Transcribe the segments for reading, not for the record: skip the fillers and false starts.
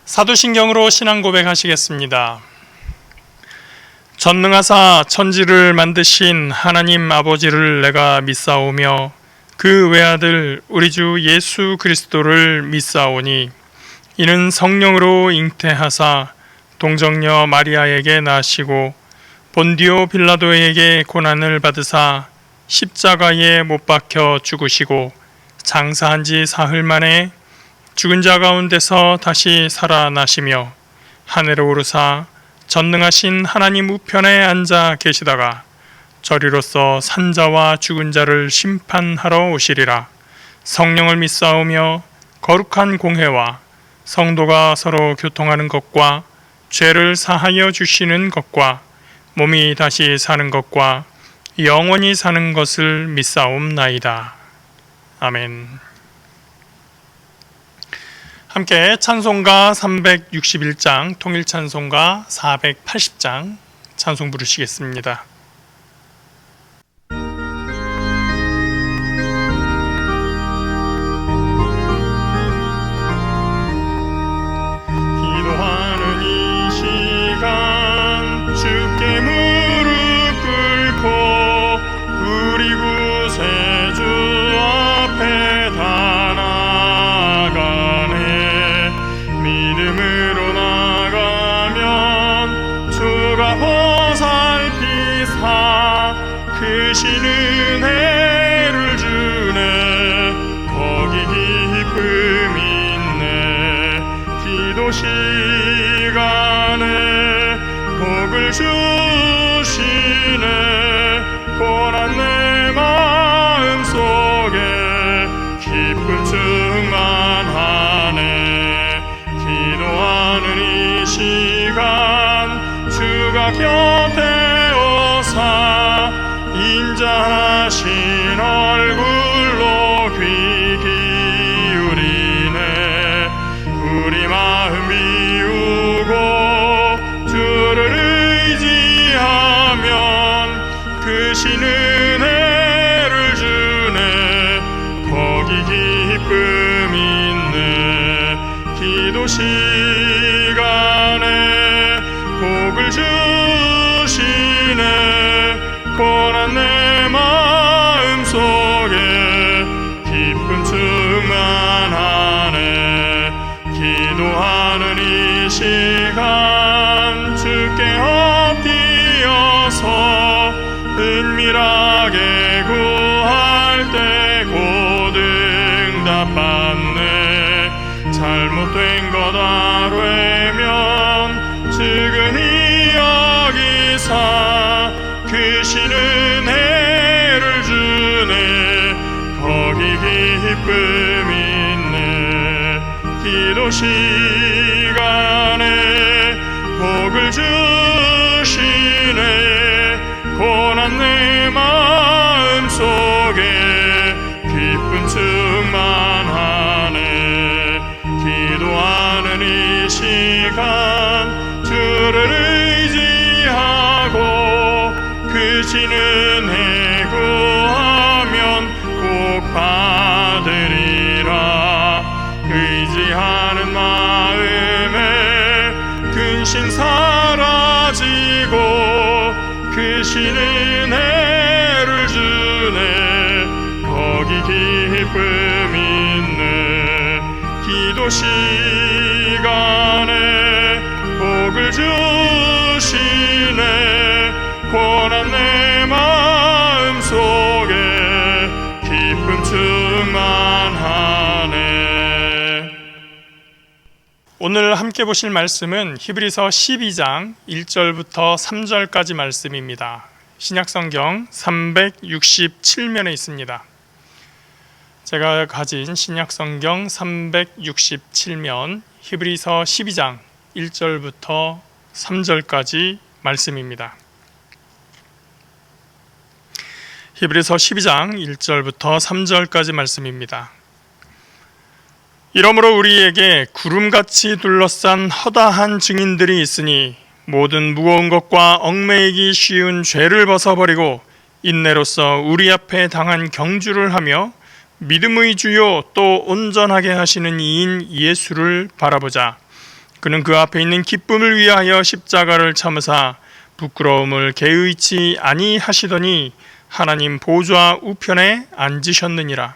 사도신경으로 신앙 고백하시겠습니다. 전능하사 천지를 만드신 하나님 아버지를 내가 믿사오며 그 외아들 우리 주 예수 그리스도를 믿사오니 이는 성령으로 잉태하사 동정녀 마리아에게 나시고 본디오 빌라도에게 고난을 받으사 십자가에 못 박혀 죽으시고 장사한 지 사흘 만에 죽은 자 가운데서 다시 살아나시며 하늘에 오르사 전능하신 하나님 우편에 앉아 계시다가 저리로서 산자와 죽은 자를 심판하러 오시리라. 성령을 믿사오며 거룩한 공회와 성도가 서로 교통하는 것과 죄를 사하여 주시는 것과 몸이 다시 사는 것과 영원히 사는 것을 믿사옵나이다. 아멘. 함께 찬송가 361장, 통일찬송가 480장 찬송 부르시겠습니다. 기도하는 이 시간 주께 무릎 꿇고 우리 구세주 앞에 다 나가네. 믿음으로 나가면 주가 보살피사 크신 은혜를 주네. 거기 기쁨 있네. 기도 시간에 복을 주시네. 고난 내 마음 속에 기쁨 충만하네. 기도하는 이 시간 주가 곁에 오사 인자하신 얼굴로 귀 기울이네. 우리 마음 비우고 주를 의지하면 크신 은혜를 주네. 거기 기쁨 있네. 기도 시간에 복을 주시네. 고난 내 마음 속에 기쁨 충만하네. 기도하는 이 시간 주께 엎드려서 은밀하게 구할 때 곧 응답받네. 잘못된 것 아뢰면 측은히 여기사 크신 은혜를 주네. 거기 기쁨 있네. 기도 시간에 복을 주시네. 고난 내 마음 속에 기쁨 충만하네. 기도하는 이 시간 주를 의지하고 크신 은혜 구하면 꼭 받으리라. 의지하는 마음에 근심 사라지고 크신 은혜를 주네. 거기 기쁨 있네. 기도 시간에 복을 주시네. 고난 내 마음 속에 기쁨 충만하네. 오늘 함께 보실 말씀은 히브리서 12장 1절부터 3절까지 말씀입니다. 신약성경 367면에 있습니다. 제가 가진 신약성경 367면 히브리서 12장 1절부터 3절까지 말씀입니다. 히브리서 12장 1절부터 3절까지 말씀입니다. 이러므로 우리에게 구름같이 둘러싼 허다한 증인들이 있으니 모든 무거운 것과 얽매이기 쉬운 죄를 벗어버리고 인내로서 우리 앞에 당한 경주를 하며 믿음의 주요 또 온전하게 하시는 이인 예수를 바라보자. 그는 그 앞에 있는 기쁨을 위하여 십자가를 참으사 부끄러움을 개의치 아니하시더니 하나님 보좌 우편에 앉으셨느니라.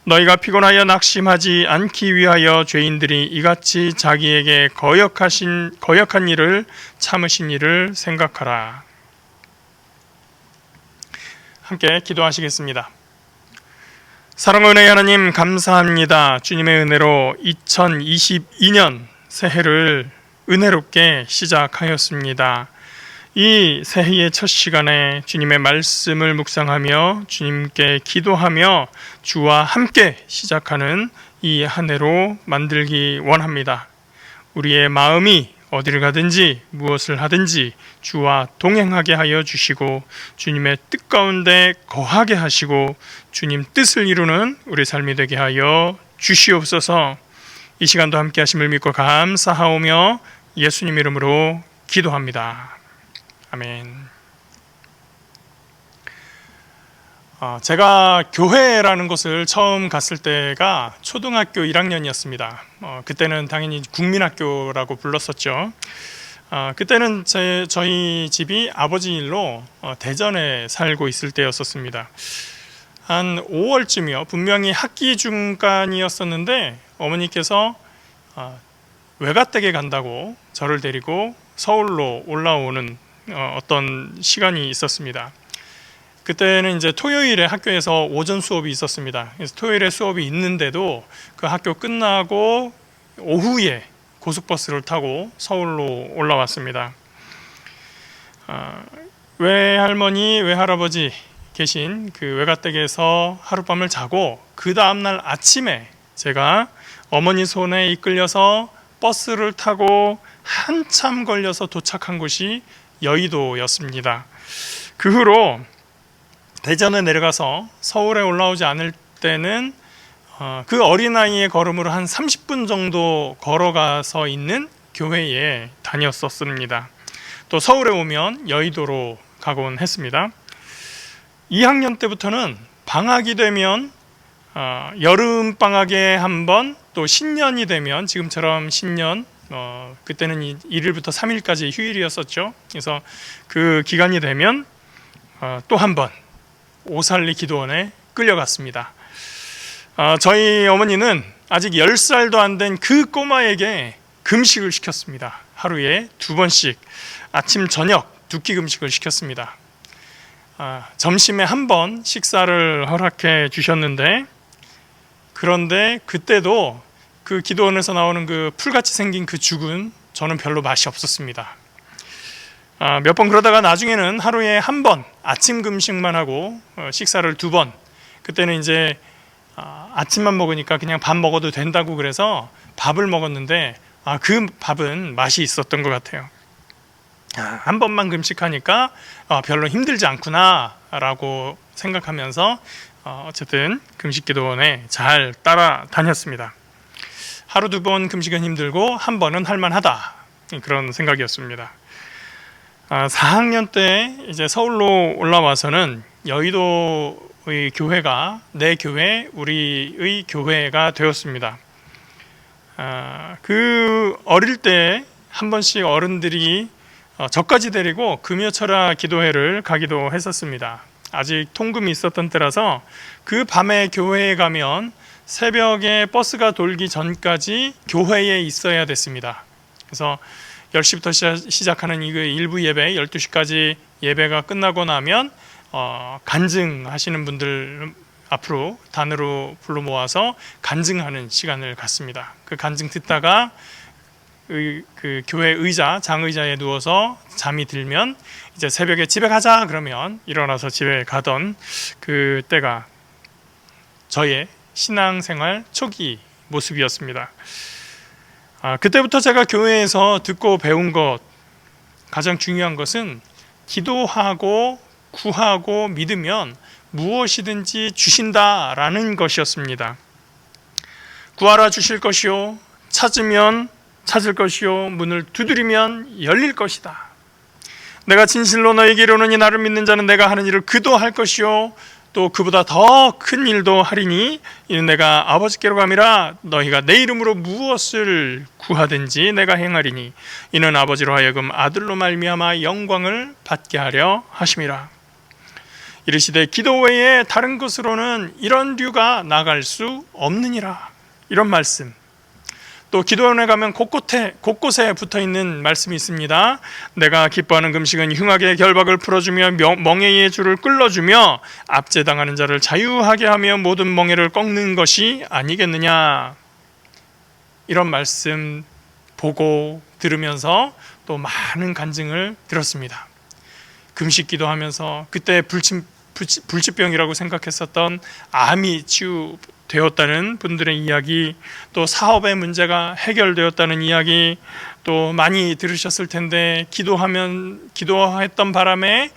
너희가 피곤하여 낙심하지 않기 위하여 죄인들이 이같이 자기에게 거역한 일을 참으신 일을 생각하라. 함께 기도하시겠습니다. 사랑과 은혜의 하나님, 감사합니다. 주님의 은혜로 2022년 새해를 은혜롭게 시작하였습니다. 이 새해의 첫 시간에 주님의 말씀을 묵상하며 주님께 기도하며 주와 함께 시작하는 이 한 해로 만들기 원합니다. 우리의 마음이 어디를 가든지 무엇을 하든지 주와 동행하게 하여 주시고 주님의 뜻 가운데 거하게 하시고 주님 뜻을 이루는 우리 삶이 되게 하여 주시옵소서. 이 시간도 함께 하심을 믿고 감사하오며 예수님 이름으로 기도합니다. 아멘. 제가 교회라는 곳을 처음 갔을 때가 초등학교 1학년이었습니다. 그때는 당연히 국민학교라고 불렀었죠. 그때는 저희 집이 아버지 일로 대전에 살고 있을 때였었습니다. 한 5월쯤이요. 분명히 학기 중간이었었는데 어머니께서 외가댁에 간다고 저를 데리고 서울로 올라오는 어떤 시간이 있었습니다. 그때는 이제 토요일에 학교에서 오전 수업이 있었습니다. 그래서 토요일에 수업이 있는데도 그 학교 끝나고 오후에 고속버스를 타고 서울로 올라왔습니다. 외할머니, 외할아버지 계신 그 외가댁에서 하룻밤을 자고 그 다음날 아침에 제가 어머니 손에 이끌려서 버스를 타고 한참 걸려서 도착한 곳이 여의도였습니다. 그 후로 대전에 내려가서 서울에 올라오지 않을 때는 그 어린아이의 걸음으로 한 30분 정도 걸어가서 있는 교회에 다녔었습니다. 또 서울에 오면 여의도로 가곤 했습니다. 2학년 때부터는 방학이 되면 여름 방학에 한 번, 또 신년이 되면 지금처럼 신년 그때는 1일부터 3일까지 휴일이었었죠. 그래서 그 기간이 되면 또 한 번 오살리 기도원에 끌려갔습니다. 저희 어머니는 아직 10살도 안 된 그 꼬마에게 금식을 시켰습니다. 하루에 2번씩 아침 저녁 2끼 금식을 시켰습니다. 점심에 한 번 식사를 허락해 주셨는데, 그런데 그때도 그 기도원에서 나오는 그 풀같이 생긴 그 죽은 저는 별로 맛이 없었습니다. 몇 번 그러다가 나중에는 하루에 한 번 아침 금식만 하고 식사를 2번, 그때는 이제 아침만 먹으니까 그냥 밥 먹어도 된다고 그래서 밥을 먹었는데 그 밥은 맛이 있었던 것 같아요. 한 번만 금식하니까 별로 힘들지 않구나 라고 생각하면서 어쨌든 금식기도원에 잘 따라다녔습니다. 하루 2번 금식은 힘들고 한 번은 할만하다, 그런 생각이었습니다. 4학년 때 이제 서울로 올라와서는 여의도의 교회가 내 교회, 우리의 교회가 되었습니다. 그 어릴 때 한 번씩 어른들이 저까지 데리고 금요철야 기도회를 가기도 했었습니다. 아직 통금이 있었던 때라서 그 밤에 교회에 가면 새벽에 버스가 돌기 전까지 교회에 있어야 됐습니다. 그래서 10시부터 시작하는 이 일부 예배, 12시까지 예배가 끝나고 나면 간증하시는 분들 앞으로 단으로 불러 모아서 간증하는 시간을 갖습니다. 그 간증 듣다가 그 교회 의자, 장의자에 누워서 잠이 들면 이제 새벽에 집에 가자 그러면 일어나서 집에 가던 그 때가 저의 신앙생활 초기 모습이었습니다. 그때부터 제가 교회에서 듣고 배운 것, 가장 중요한 것은 기도하고 구하고 믿으면 무엇이든지 주신다라는 것이었습니다. 구하라 주실 것이요, 찾으면 찾을 것이요, 문을 두드리면 열릴 것이다. 내가 진실로 너에게 이르노니 나를 믿는 자는 내가 하는 일을 그도 할 것이요 또 그보다 더 큰 일도 하리니 이는 내가 아버지께로 감이라. 너희가 내 이름으로 무엇을 구하든지 내가 행하리니 이는 아버지로 하여금 아들로 말미암아 영광을 받게 하려 하심이라. 이르시되 기도 외에 다른 것으로는 이런 류가 나갈 수 없느니라. 이런 말씀. 또 기도원에 가면 곳곳에 붙어있는 말씀이 있습니다. 내가 기뻐하는 금식은 흉악의 결박을 풀어주며 멍에의 줄을 끌어주며 압제당하는 자를 자유하게 하며 모든 멍에를 꺾는 것이 아니겠느냐. 이런 말씀 보고 들으면서 또 많은 간증을 들었습니다. 금식 기도하면서 그때 불치병이라고 생각했었던 암이 치유되었다는 분들의 이야기, 또 사업의 문제가 해결되었다는 이야기 또 많이 들으셨을 텐데, 기도했던 바람에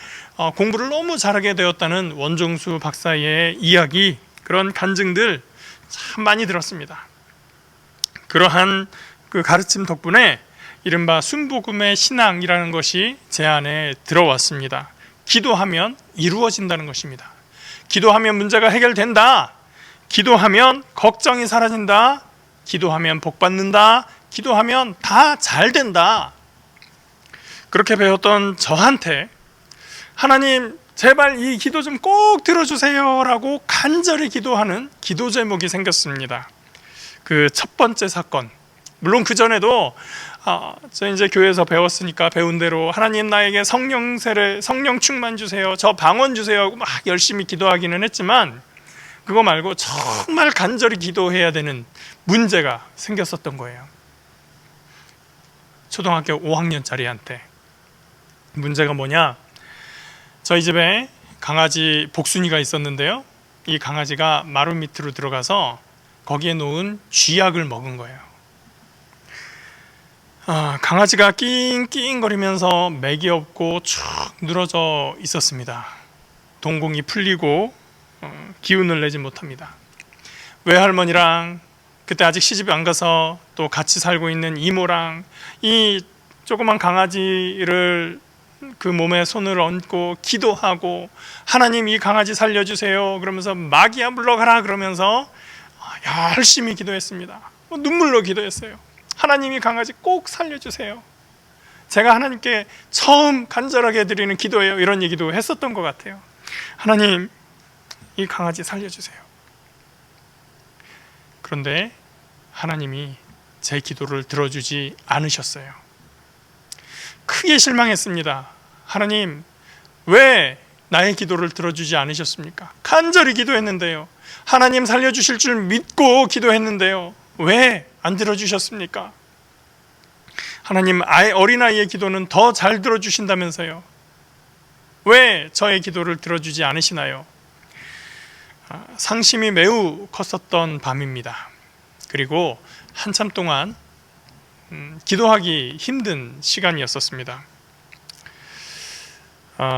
공부를 너무 잘하게 되었다는 원종수 박사의 이야기, 그런 간증들 참 많이 들었습니다. 그러한 그 가르침 덕분에 이른바 순복음의 신앙이라는 것이 제 안에 들어왔습니다. 기도하면 이루어진다는 것입니다. 기도하면 문제가 해결된다. 기도하면 걱정이 사라진다. 기도하면 복받는다. 기도하면 다 잘된다. 그렇게 배웠던 저한테 하나님 제발 이 기도 좀 꼭 들어주세요 라고 간절히 기도하는 기도 제목이 생겼습니다. 그 첫 번째 사건, 물론 그 전에도 저 이제 교회에서 배웠으니까 배운 대로 하나님 나에게 성령 충만 주세요, 저 방언 주세요 하고 막 열심히 기도하기는 했지만, 그거 말고 정말 간절히 기도해야 되는 문제가 생겼었던 거예요. 초등학교 5학년짜리한테. 문제가 뭐냐, 저희 집에 강아지 복순이가 있었는데요, 이 강아지가 마루 밑으로 들어가서 거기에 놓은 쥐약을 먹은 거예요. 강아지가 낑낑거리면서 맥이 없고 쭉 늘어져 있었습니다. 동공이 풀리고 기운을 내지 못합니다. 외할머니랑 그때 아직 시집 안 가서 또 같이 살고 있는 이모랑 이 조그만 강아지를 그 몸에 손을 얹고 기도하고, 하나님 이 강아지 살려주세요 그러면서 마귀야 물러가라 그러면서 열심히 기도했습니다. 눈물로 기도했어요. 하나님이 강아지 꼭 살려주세요. 제가 하나님께 처음 간절하게 드리는 기도예요. 이런 얘기도 했었던 것 같아요. 하나님 이 강아지 살려주세요. 그런데 하나님이 제 기도를 들어주지 않으셨어요. 크게 실망했습니다. 하나님 왜 나의 기도를 들어주지 않으셨습니까? 간절히 기도했는데요, 하나님 살려주실 줄 믿고 기도했는데요, 왜 안 들어주셨습니까? 하나님 어린아이의 기도는 더 잘 들어주신다면서요, 왜 저의 기도를 들어주지 않으시나요? 상심이 매우 컸었던 밤입니다. 그리고 한참 동안 기도하기 힘든 시간이었었습니다.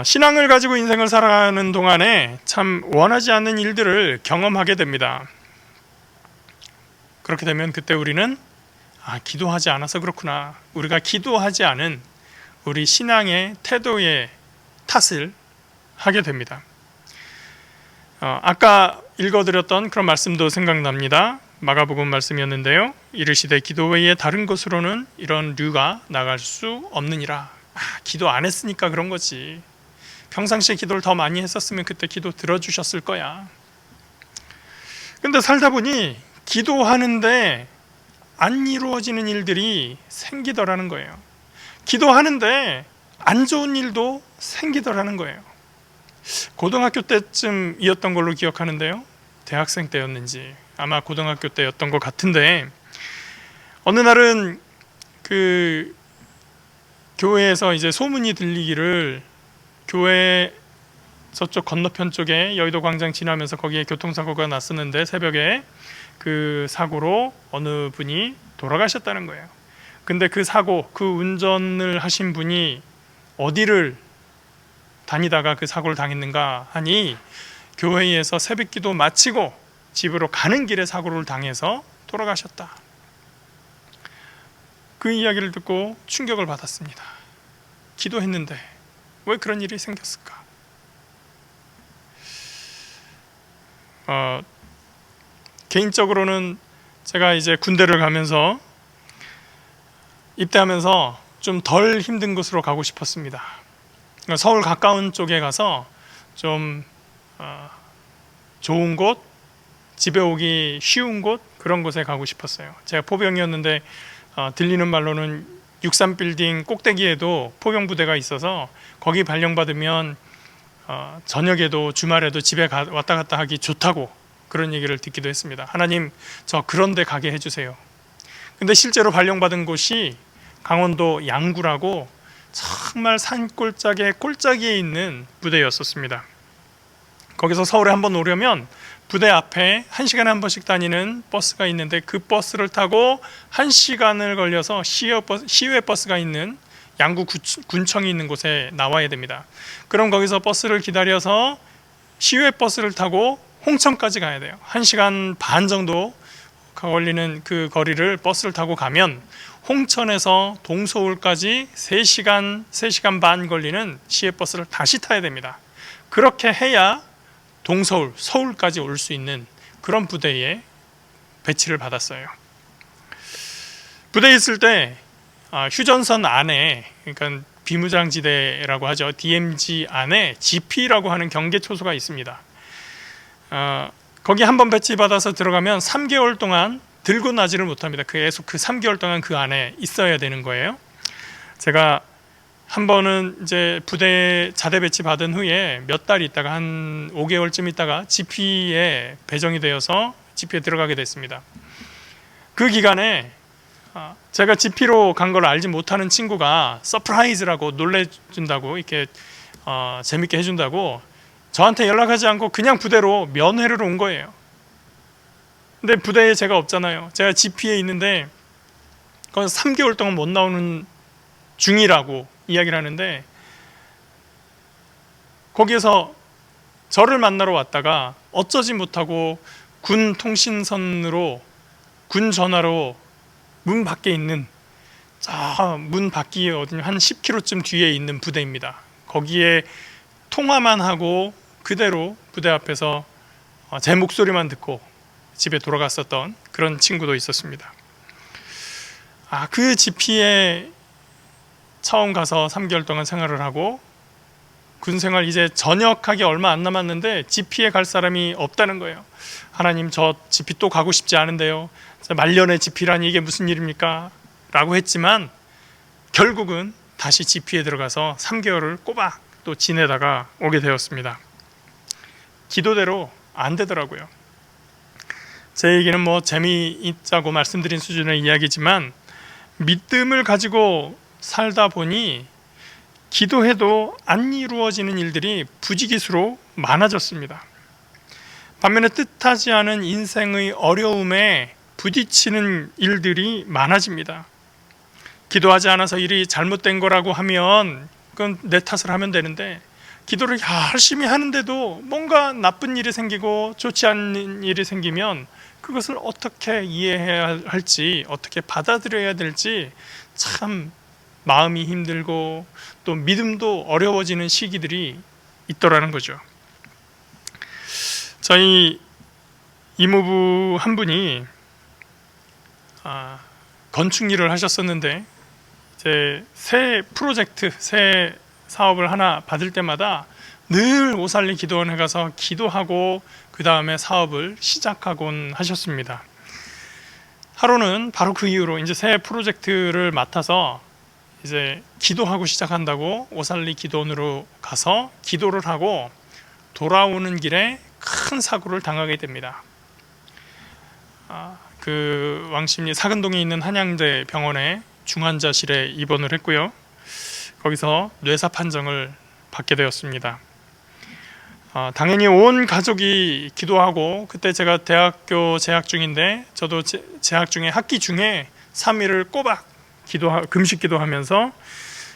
신앙을 가지고 인생을 살아가는 동안에 참 원하지 않는 일들을 경험하게 됩니다. 그렇게 되면 그때 우리는 기도하지 않아서 그렇구나, 우리가 기도하지 않은 우리 신앙의 태도의 탓을 하게 됩니다. 아까 읽어드렸던 그런 말씀도 생각납니다. 마가복음 말씀이었는데요, 이르시되 기도 외에 다른 것으로는 이런 류가 나갈 수 없느니라. 기도 안 했으니까 그런 거지. 평상시에 기도를 더 많이 했었으면 그때 기도 들어주셨을 거야. 근데 살다 보니 기도하는데 안 이루어지는 일들이 생기더라는 거예요. 기도하는데 안 좋은 일도 생기더라는 거예요. 고등학교 때쯤이었던 걸로 기억하는데요, 대학생 때였는지 아마 고등학교 때였던 것 같은데, 어느 날은 그 교회에서 이제 소문이 들리기를, 교회 저쪽 건너편 쪽에 여의도 광장 지나면서 거기에 교통사고가 났었는데 새벽에 그 사고로 어느 분이 돌아가셨다는 거예요. 근데 그 사고, 그 운전을 하신 분이 어디를 다니다가 그 사고를 당했는가 하니, 교회에서 새벽기도 마치고 집으로 가는 길에 사고를 당해서 돌아가셨다. 그 이야기를 듣고 충격을 받았습니다. 기도했는데 왜 그런 일이 생겼을까? 개인적으로는 제가 이제 군대를 가면서 입대하면서 좀 덜 힘든 곳으로 가고 싶었습니다. 그러니까 서울 가까운 쪽에 가서 좀 좋은 곳, 집에 오기 쉬운 곳, 그런 곳에 가고 싶었어요. 제가 포병이었는데 들리는 말로는 63빌딩 꼭대기에도 포병부대가 있어서 거기 발령받으면 저녁에도 주말에도 집에 왔다 갔다 하기 좋다고 그런 얘기를 듣기도 했습니다. 하나님, 저 그런 데 가게 해주세요. 근데 실제로 발령받은 곳이 강원도 양구라고 정말 꼴짜기에 있는 부대였었습니다. 거기서 서울에 한번 오려면 부대 앞에 1시간에 한 번씩 다니는 버스가 있는데 그 버스를 타고 1시간을 걸려서 시외 버스가 있는 양구 군청이 있는 곳에 나와야 됩니다. 그럼 거기서 버스를 기다려서 시외 버스를 타고 홍천까지 가야 돼요. 1시간 반 정도 걸리는 그 거리를 버스를 타고 가면 홍천에서 동서울까지 3시간 반 걸리는 시외버스를 다시 타야 됩니다. 그렇게 해야 서울까지 올 수 있는 그런 부대에 배치를 받았어요. 부대에 있을 때 휴전선 안에, 그러니까 비무장지대라고 하죠. DMZ 안에 GP라고 하는 경계초소가 있습니다. 거기 한번 배치받아서 들어가면 3개월 동안 들고 나지를 못합니다. 계속 그 3개월 동안 그 안에 있어야 되는 거예요. 제가 한 번은 이제 부대 자대 배치 받은 후에 몇 달 있다가 한 5개월쯤 있다가 GP에 배정이 되어서 GP에 들어가게 됐습니다. 그 기간에 제가 GP로 간 걸 알지 못하는 친구가 서프라이즈라고 놀래준다고 이렇게 재밌게 해준다고 저한테 연락하지 않고 그냥 부대로 면회를 온 거예요. 근데 부대에 제가 없잖아요. 제가 GP에 있는데 그건 3개월 동안 못 나오는 중이라고 이야기를 하는데 거기에서 저를 만나러 왔다가 어쩌지 못하고 군 통신선으로 군 전화로 문 밖에 있는 문 밖이 어디 한 10km쯤 뒤에 있는 부대입니다. 거기에 통화만 하고 그대로 부대 앞에서 제 목소리만 듣고 집에 돌아갔었던 그런 친구도 있었습니다. 그 GP에 처음 가서 3개월 동안 생활을 하고 군생활 이제 전역하기 얼마 안 남았는데 GP에 갈 사람이 없다는 거예요. 하나님, 저 GP 또 가고 싶지 않은데요. 말년에 GP라니 이게 무슨 일입니까? 라고 했지만 결국은 다시 GP에 들어가서 3개월을 꼬박 또 지내다가 오게 되었습니다. 기도대로 안 되더라고요. 제 얘기는 뭐 재미있자고 말씀드린 수준의 이야기지만 믿음을 가지고 살다 보니 기도해도 안 이루어지는 일들이 부지기수로 많아졌습니다. 반면에 뜻하지 않은 인생의 어려움에 부딪히는 일들이 많아집니다. 기도하지 않아서 일이 잘못된 거라고 하면 그건 내 탓을 하면 되는데 기도를 열심히 하는데도 뭔가 나쁜 일이 생기고 좋지 않은 일이 생기면 그것을 어떻게 이해해야 할지, 어떻게 받아들여야 될지 참 마음이 힘들고 또 믿음도 어려워지는 시기들이 있더라는 거죠. 저희 이모부 한 분이 건축 일을 하셨었는데 이제 새 프로젝트, 새 사업을 하나 받을 때마다 늘 오살리 기도원에 가서 기도하고 그 다음에 사업을 시작하곤 하셨습니다. 하루는 바로 그 이후로 이제 새 프로젝트를 맡아서 이제 기도하고 시작한다고 오살리 기도원으로 가서 기도를 하고 돌아오는 길에 큰 사고를 당하게 됩니다. 그 왕십리 사근동에 있는 한양대 병원에 중환자실에 입원을 했고요. 거기서 뇌사 판정을 받게 되었습니다. 당연히 온 가족이 기도하고 그때 제가 대학교 재학 중인데 저도 재학 중에 학기 중에 3일을 꼬박 금식 기도하면서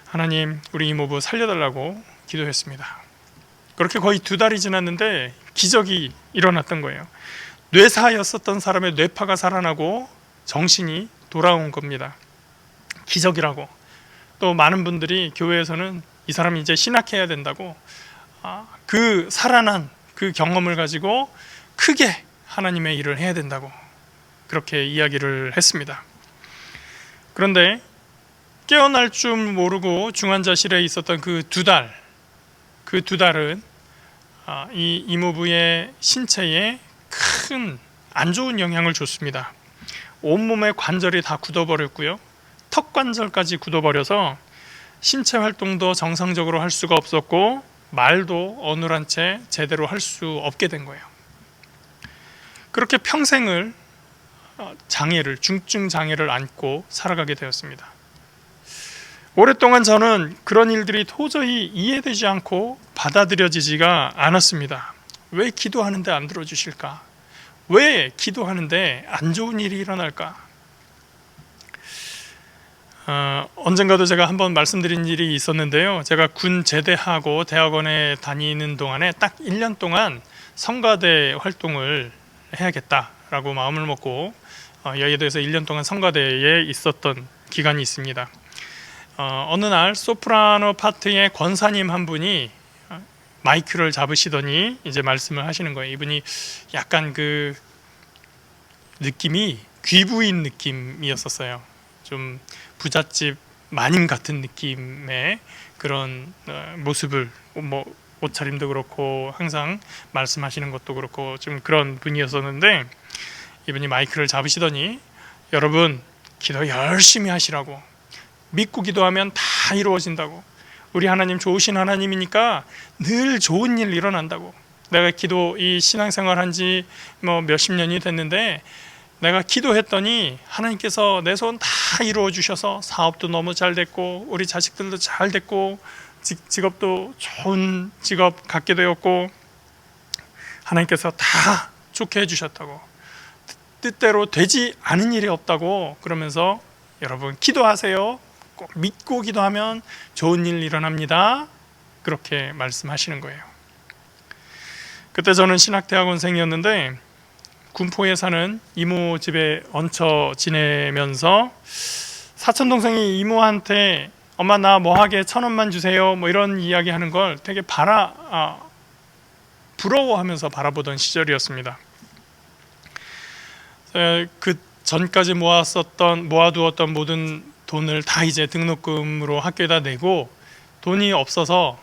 하나님 우리 이모부 살려달라고 기도했습니다. 그렇게 거의 2달이 지났는데 기적이 일어났던 거예요. 뇌사였었던 사람의 뇌파가 살아나고 정신이 돌아온 겁니다. 기적이라고. 또 많은 분들이 교회에서는 이 사람이 이제 신학해야 된다고 그 살아난 그 경험을 가지고 크게 하나님의 일을 해야 된다고 그렇게 이야기를 했습니다. 그런데 깨어날 줄 모르고 중환자실에 있었던 그 두 달은 이 이모부의 신체에 큰 안 좋은 영향을 줬습니다. 온몸의 관절이 다 굳어버렸고요, 턱관절까지 굳어버려서 신체 활동도 정상적으로 할 수가 없었고 말도 어눌한 채 제대로 할 수 없게 된 거예요. 그렇게 평생을 중증 장애를 안고 살아가게 되었습니다. 오랫동안 저는 그런 일들이 도저히 이해되지 않고 받아들여지지가 않았습니다. 왜 기도하는데 안 들어주실까? 왜 기도하는데 안 좋은 일이 일어날까? 언젠가도 제가 한번 말씀드린 일이 있었는데요. 제가 군 제대하고 대학원에 다니는 동안에 딱 1년 동안 성가대 활동을 해야겠다라고 마음을 먹고 여의도에서 1년 동안 성가대에 있었던 기간이 있습니다. 어느 날 소프라노 파트의 권사님 한 분이 마이크를 잡으시더니 이제 말씀을 하시는 거예요. 이분이 약간 그 느낌이 귀부인 느낌이었었어요. 좀 부잣집 마님 같은 느낌의 그런 모습을, 옷차림도 그렇고 항상 말씀하시는 것도 그렇고 좀 그런 분이었었는데, 이분이 마이크를 잡으시더니 여러분 기도 열심히 하시라고, 믿고 기도하면 다 이루어진다고, 우리 하나님 좋으신 하나님이니까 늘 좋은 일 일어난다고. 내가 이 신앙생활 한지 몇십 년이 됐는데 내가 기도했더니 하나님께서 내 소원 다 이루어 주셔서 사업도 너무 잘 됐고 우리 자식들도 잘 됐고 직업도 좋은 직업 갖게 되었고 하나님께서 다 좋게 해주셨다고, 뜻대로 되지 않은 일이 없다고 그러면서 여러분 기도하세요, 꼭 믿고 기도하면 좋은 일 일어납니다, 그렇게 말씀하시는 거예요. 그때 저는 신학대학원생이었는데 군포에 사는 이모 집에 얹혀 지내면서 사촌동생이 이모한테 엄마 나 뭐하게 1,000원만 주세요 이런 이야기 하는 걸 되게 부러워하면서 바라보던 시절이었습니다. 그 전까지 모아두었던 모든 돈을 다 이제 등록금으로 학교에다 내고 돈이 없어서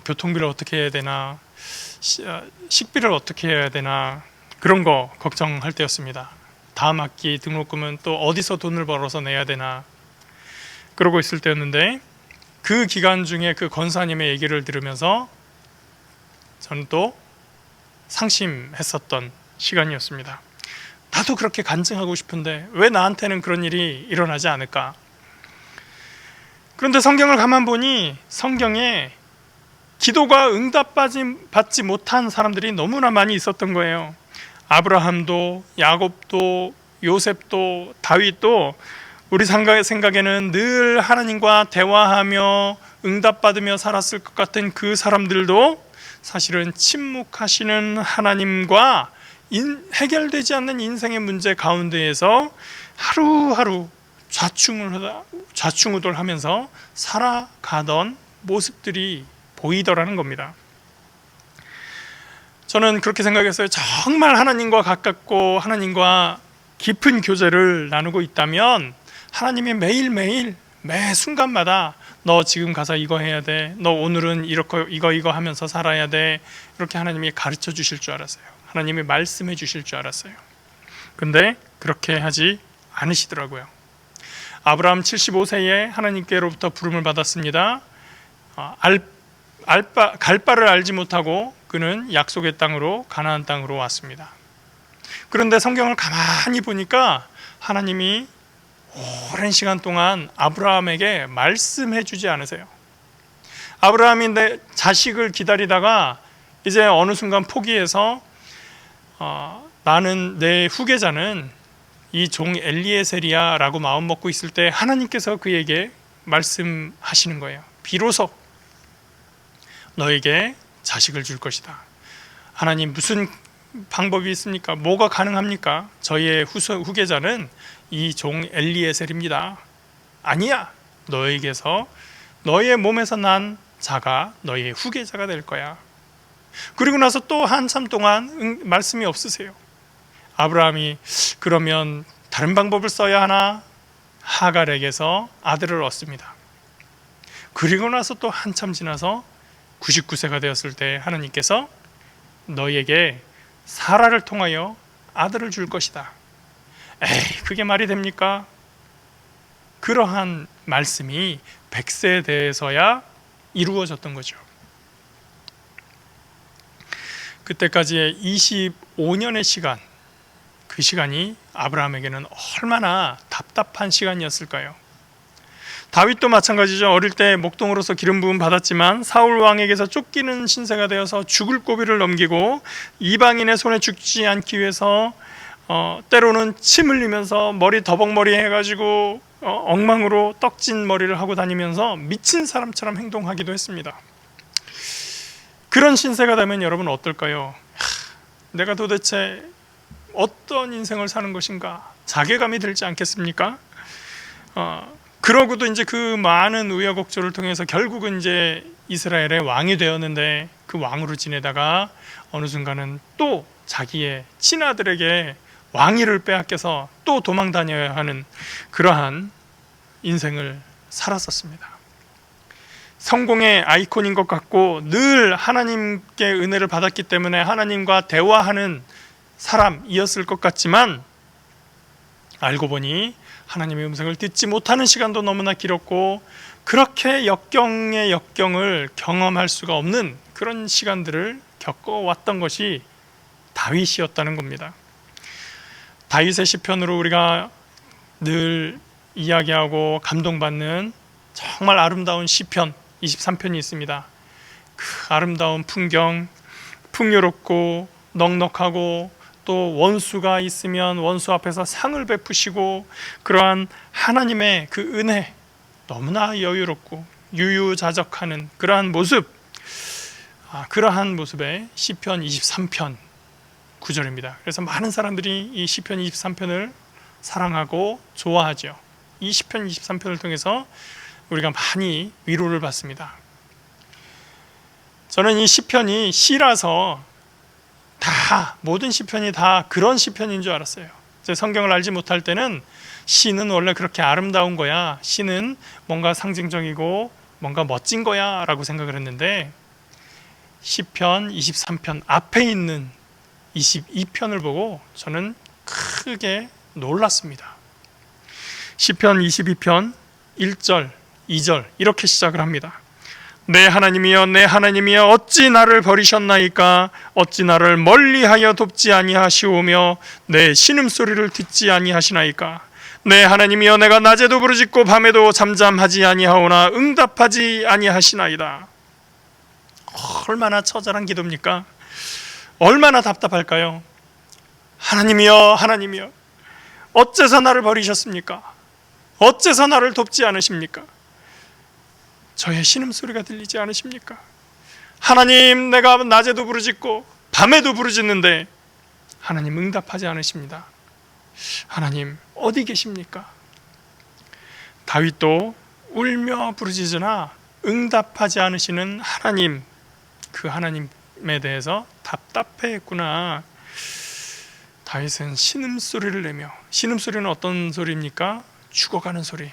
교통비를 어떻게 해야 되나, 식비를 어떻게 해야 되나 그런 거 걱정할 때였습니다. 다음 학기 등록금은 또 어디서 돈을 벌어서 내야 되나 그러고 있을 때였는데, 그 기간 중에 그 권사님의 얘기를 들으면서 저는 또 상심했었던 시간이었습니다. 나도 그렇게 간증하고 싶은데 왜 나한테는 그런 일이 일어나지 않을까? 그런데 성경을 가만 보니 성경에 기도가 응답받지 못한 사람들이 너무나 많이 있었던 거예요. 아브라함도 야곱도 요셉도 다윗도 우리 생각에는 늘 하나님과 대화하며 응답받으며 살았을 것 같은 그 사람들도 사실은 침묵하시는 하나님과 해결되지 않는 인생의 문제 가운데에서 하루하루 좌충우돌하면서 살아가던 모습들이 보이더라는 겁니다. 저는 그렇게 생각했어요. 정말 하나님과 가깝고 하나님과 깊은 교제를 나누고 있다면 하나님이 매일매일 매 순간마다 너 지금 가서 이거 해야 돼, 너 오늘은 이거 하면서 살아야 돼, 이렇게 하나님이 가르쳐 주실 줄 알았어요. 하나님이 말씀해 주실 줄 알았어요. 근데 그렇게 하지 않으시더라고요. 아브라함 75세에 하나님께로부터 부름을 받았습니다. 갈 바를 알지 못하고 그는 약속의 땅으로, 가나안 땅으로 왔습니다. 그런데 성경을 가만히 보니까 하나님이 오랜 시간 동안 아브라함에게 말씀해 주지 않으세요. 아브라함이 내 자식을 기다리다가 이제 어느 순간 포기해서 나는 내 후계자는 이 종 엘리에셀이야 라고 마음 먹고 있을 때 하나님께서 그에게 말씀하시는 거예요. 비로소 너에게 자식을 줄 것이다. 하나님 무슨 방법이 있습니까? 뭐가 가능합니까? 저희의 후계자는 이 종 엘리에셀입니다. 아니야, 너에게서 너의 몸에서 난 자가 너의 후계자가 될 거야. 그리고 나서 또 한참 동안 말씀이 없으세요. 아브라함이 그러면 다른 방법을 써야 하나? 하갈에게서 아들을 얻습니다. 그리고 나서 또 한참 지나서 99세가 되었을 때 하나님께서 너희에게 사라를 통하여 아들을 줄 것이다. 에이, 그게 말이 됩니까? 그러한 말씀이 100세에 대해서야 이루어졌던 거죠. 그때까지의 25년의 시간, 그 시간이 아브라함에게는 얼마나 답답한 시간이었을까요? 다윗도 마찬가지죠. 어릴 때 목동으로서 기름 부음 받았지만 사울 왕에게서 쫓기는 신세가 되어서 죽을 고비를 넘기고 이방인의 손에 죽지 않기 위해서 때로는 침 흘리면서 머리 더벅머리 해가지고 엉망으로 떡진 머리를 하고 다니면서 미친 사람처럼 행동하기도 했습니다. 그런 신세가 되면 여러분 어떨까요? 내가 도대체 어떤 인생을 사는 것인가 자괴감이 들지 않겠습니까? 그러고도 이제 그 많은 우여곡절을 통해서 결국은 이제 이스라엘의 왕이 되었는데 그 왕으로 지내다가 어느 순간은 또 자기의 친아들에게 왕위를 빼앗겨서 또 도망 다녀야 하는 그러한 인생을 살았었습니다. 성공의 아이콘인 것 같고 늘 하나님께 은혜를 받았기 때문에 하나님과 대화하는 사람이었을 것 같지만 알고 보니 하나님의 음성을 듣지 못하는 시간도 너무나 길었고 그렇게 역경의 역경을 경험할 수가 없는 그런 시간들을 겪어왔던 것이 다윗이었다는 겁니다. 다윗의 시편으로 우리가 늘 이야기하고 감동받는 정말 아름다운 시편 23편이 있습니다. 그 아름다운 풍경, 풍요롭고 넉넉하고 또 원수가 있으면 원수 앞에서 상을 베푸시고 그러한 하나님의 그 은혜, 너무나 여유롭고 유유자적하는 그러한 모습, 그러한 모습의 시편 23편 9절입니다. 그래서 많은 사람들이 이 시편 23편을 사랑하고 좋아하죠. 이 시편 23편을 통해서 우리가 많이 위로를 받습니다. 저는 이 시편이 시라서 다 모든 시편이 다 그런 시편인 줄 알았어요. 성경을 알지 못할 때는 시는 원래 그렇게 아름다운 거야, 시는 뭔가 상징적이고 뭔가 멋진 거야 라고 생각을 했는데 시편 23편 앞에 있는 22편을 보고 저는 크게 놀랐습니다. 시편 22편 1절 2절 이렇게 시작을 합니다. 내 하나님이여 내 하나님이여 어찌 나를 버리셨나이까 어찌 나를 멀리하여 돕지 아니하시오며 내 신음소리를 듣지 아니하시나이까 내 하나님이여 내가 낮에도 부르짖고 밤에도 잠잠하지 아니하오나 응답하지 아니하시나이다. 얼마나 처절한 기도입니까? 얼마나 답답할까요? 하나님이여 하나님이여 어째서 나를 버리셨습니까? 어째서 나를 돕지 않으십니까? 저의 신음소리가 들리지 않으십니까? 하나님 내가 낮에도 부르짖고 밤에도 부르짖는데 하나님 응답하지 않으십니다. 하나님 어디 계십니까? 다윗도 울며 부르짖으나 응답하지 않으시는 하나님, 그 하나님에 대해서 답답해했구나. 다윗은 신음소리를 내며, 신음소리는 어떤 소리입니까? 죽어가는 소리,